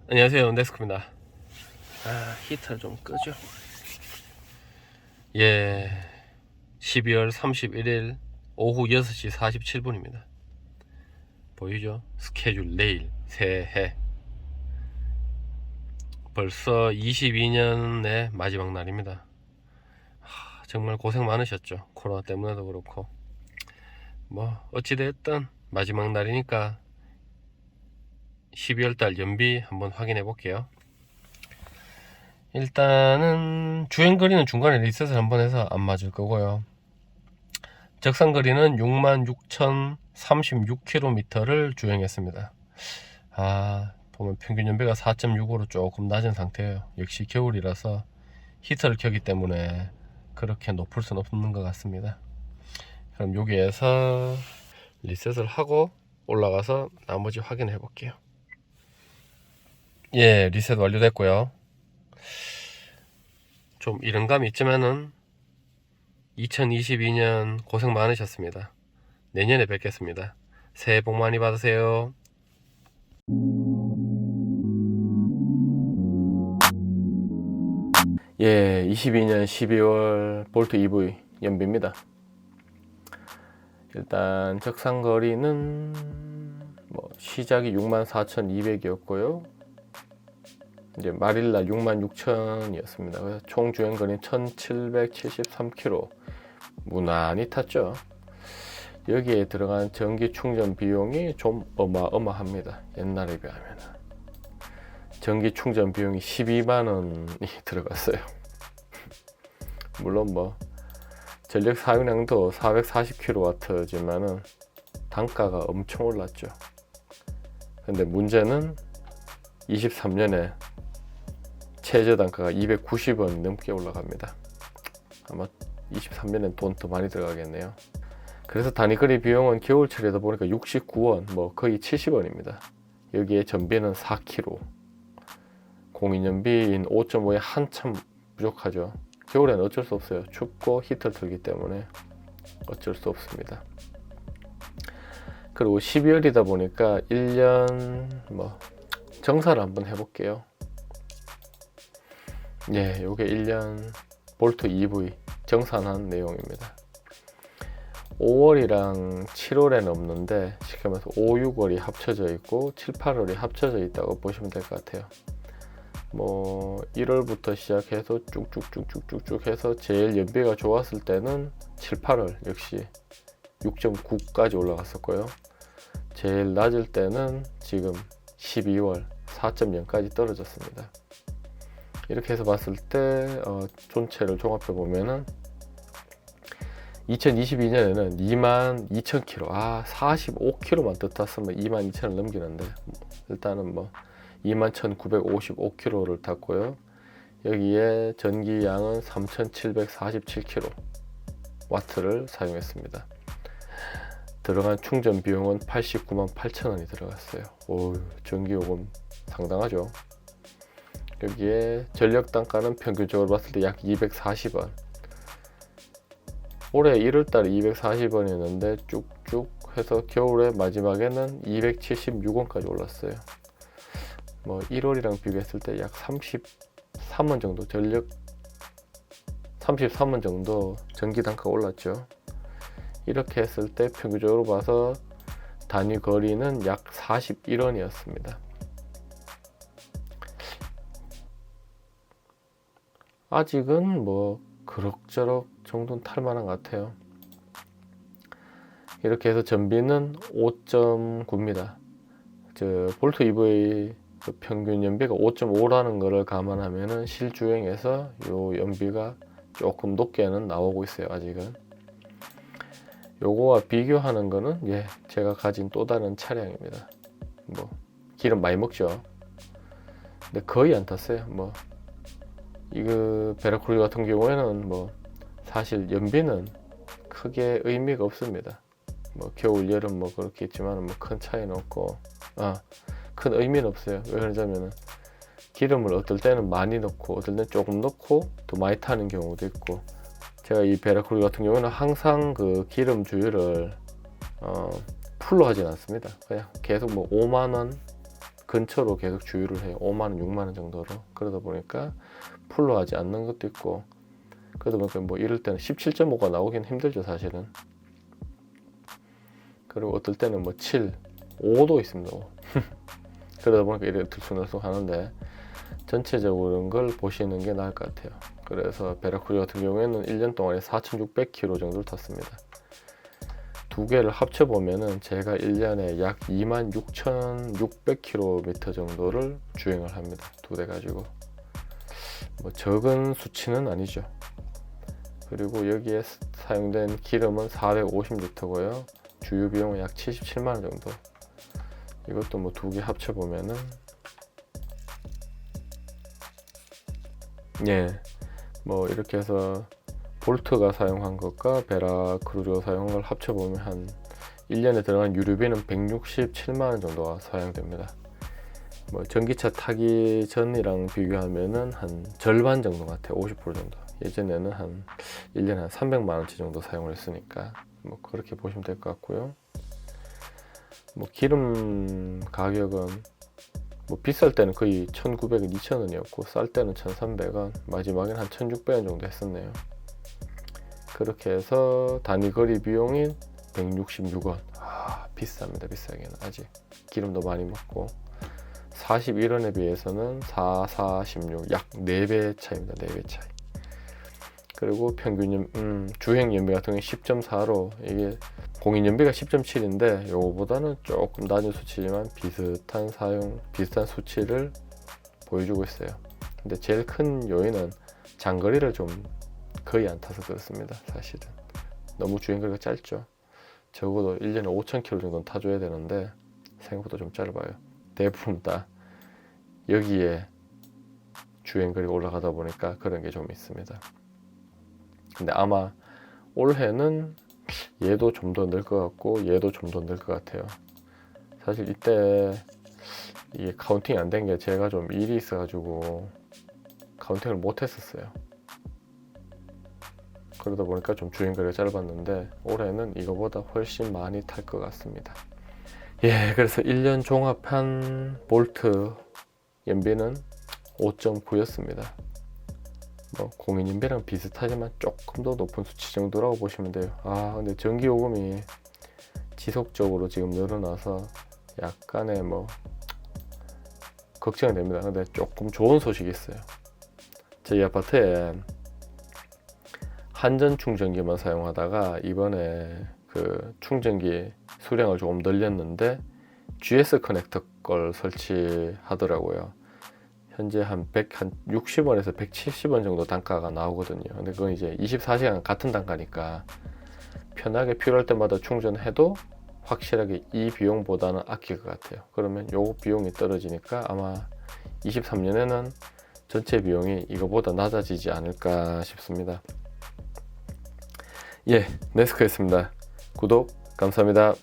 안녕하세요, 넥스코입니다. 히터 좀 끄죠. 예, 12월 31일 오후 6시 47분입니다. 보이죠? 스케줄 내일 새해. 벌써 22년의 마지막 날입니다. 정말 고생 많으셨죠. 코로나 때문에도 그렇고. 뭐 어찌됐든 마지막 날이니까 12월달 연비 한번 확인해 볼게요. 일단은 주행거리는 중간에 리셋을 한번 해서 안 맞을 거고요. 적상거리는 66,036km를 주행했습니다. 보면 평균 연비가 4.65로 조금 낮은 상태예요. 역시 겨울이라서 히터를 켜기 때문에 그렇게 높을 수는 없는 것 같습니다. 그럼 여기에서 리셋을 하고 올라가서 나머지 확인해 볼게요. 예, 리셋 완료됐고요. 좀 이런 감이 있지만은 2022년 고생 많으셨습니다. 내년에 뵙겠습니다. 새해 복 많이 받으세요. 예, 22년 12월 볼트 EV 연비입니다. 일단 적상거리는 시작이 64,200이었고요. 이제 말일날 66,000이었습니다. 그래서 총 주행거리는 1,773km 무난히 탔죠. 여기에 들어간 전기 충전 비용이 좀 어마어마합니다. 옛날에 비하면 전기 충전 비용이 12만원이 들어갔어요. 물론 전력 사용량도 440kW지만은 단가가 엄청 올랐죠. 근데 문제는 23년에 최저 단가가 290원 넘게 올라갑니다. 아마 23년엔 돈 더 많이 들어가겠네요. 그래서 단위거리 비용은 겨울철이다 보니까 69원, 거의 70원입니다. 여기에 전비는 4kg, 공인연비인 5.5에 한참 부족하죠. 겨울엔 어쩔 수 없어요. 춥고 히터 틀기 때문에 어쩔 수 없습니다. 그리고 12월이다 보니까 1년 정사를 한번 해볼게요. 예, 요게 1년 볼트 EV 정산한 내용입니다. 5월이랑 7월에는 없는데 시키면서 5, 6월이 합쳐져 있고 7, 8월이 합쳐져 있다고 보시면 될 것 같아요. 1월부터 시작해서 쭉쭉쭉쭉쭉 해서 제일 연비가 좋았을 때는 7, 8월 역시 6.9까지 올라갔었고요. 제일 낮을 때는 지금 12월 4.0까지 떨어졌습니다. 이렇게 해서 봤을 때 전체를 종합해 보면은 2022년에는 22,000km, 45km만 더 탔으면 22,000을 넘기는데 일단은 21,955km를 탔고요. 여기에 전기량은 3,747kW를 사용했습니다. 들어간 충전 비용은 898,000원이 들어갔어요. 전기요금 상당하죠. 여기에 전력 단가는 평균적으로 봤을 때 약 240원. 올해 1월달에 240원이었는데 쭉쭉 해서 겨울에 마지막에는 276원까지 올랐어요. 1월이랑 비교했을 때 약 33원 정도 33원 정도 전기 단가가 올랐죠. 이렇게 했을 때 평균적으로 봐서 단위 거리는 약 41원이었습니다. 아직은 그럭저럭 정도는 탈만한 것 같아요. 이렇게 해서 전비는 5.9입니다. 볼트 EV 평균 연비가 5.5라는 것을 감안하면은 실주행에서 요 연비가 조금 높게는 나오고 있어요. 아직은 요거와 비교하는 거는 제가 가진 또 다른 차량입니다. 기름 많이 먹죠. 근데 거의 안 탔어요. 이거 베라크루즈 같은 경우에는 사실 연비는 크게 의미가 없습니다. 겨울 여름 그렇겠지만 큰 차이는 없고 큰 의미는 없어요. 왜 그러냐면은 기름을 어떨 때는 많이 넣고 어떨 때는 조금 넣고 또 많이 타는 경우도 있고, 제가 이 베라크루즈 같은 경우는 항상 그 기름 주유를 풀로 하진 않습니다. 그냥 계속 5만원 그 근처로 계속 주유를 해요. 5만원, 6만원 정도로. 그러다 보니까 풀로 하지 않는 것도 있고, 그러다 보니까 뭐 이럴 때는 17.5가 나오긴 힘들죠, 사실은. 그리고 어떨 때는 뭐 7, 5도 있습니다. 5. 그러다 보니까 이렇게 들쑥날쑥 하는데, 전체적으로 걸 보시는 게 나을 것 같아요. 그래서 베라크루즈 같은 경우에는 1년 동안에 4,600km 정도를 탔습니다. 두 개를 합쳐보면은 제가 1년에 약 26,600km 정도를 주행을 합니다. 두 대 가지고. 뭐 적은 수치는 아니죠. 그리고 여기에 사용된 기름은 450리터고요. 주유 비용은 약 77만원 정도. 이것도 뭐 두 개 합쳐보면은, 예, 뭐 이렇게 해서 볼트가 사용한 것과 베라크루즈가 사용한 걸 합쳐보면 한 1년에 들어간 유류비는 167만원 정도가 사용됩니다. 뭐 전기차 타기 전이랑 비교하면은 한 절반 정도 같아요. 50% 정도. 예전에는 한 1년에 한 300만원치 정도 사용을 했으니까 뭐 그렇게 보시면 될 것 같고요. 뭐 기름 가격은 뭐 비쌀 때는 거의 1,900원, 2,000원이었고 쌀 때는 1,300원, 마지막에는 한 1,600원 정도 했었네요. 그렇게 해서 단위 거리 비용이 166원. 비쌉니다. 비싸게는 아직. 기름도 많이 먹고 41원에 비해서는 46, 약 4배 차이입니다. 4배 차이. 그리고 평균 주행 연비 같은 경우는 10.4로 이게 공인 연비가 10.7인데 요거보다는 조금 낮은 수치지만 비슷한 수치를 보여주고 있어요. 근데 제일 큰 요인은 장거리를 좀 거의 안 타서 그렇습니다. 사실은 너무 주행거리가 짧죠. 적어도 1년에 5,000km 정도는 타줘야 되는데 생각보다 좀 짧아요. 대부분 다 여기에 주행거리가 올라가다 보니까 그런 게 좀 있습니다. 근데 아마 올해는 얘도 좀 더 늘 것 같고 얘도 좀 더 늘 것 같아요. 사실 이때 이게 카운팅이 안 된 게 제가 좀 일이 있어가지고 카운팅을 못 했었어요. 그러다 보니까 좀 주행거리가 짧았는데 올해는 이거보다 훨씬 많이 탈 것 같습니다. 예, 그래서 1년 종합한 볼트 연비는 5.9였습니다. 뭐 공인 연비랑 비슷하지만 조금 더 높은 수치 정도라고 보시면 돼요. 근데 전기 요금이 지속적으로 지금 늘어나서 약간의 뭐 걱정이 됩니다. 근데 조금 좋은 소식이 있어요. 저희 아파트에 한전 충전기만 사용하다가 이번에 그 충전기 수량을 조금 늘렸는데 GS 커넥터 걸 설치하더라고요. 현재 한 60원에서 170원 정도 단가가 나오거든요. 근데 그건 이제 24시간 같은 단가니까 편하게 필요할 때마다 충전해도 확실하게 이 비용보다는 아낄 것 같아요. 그러면 요 비용이 떨어지니까 아마 23년에는 전체 비용이 이거보다 낮아지지 않을까 싶습니다. 예, 네스커였습니다. 구독 감사합니다.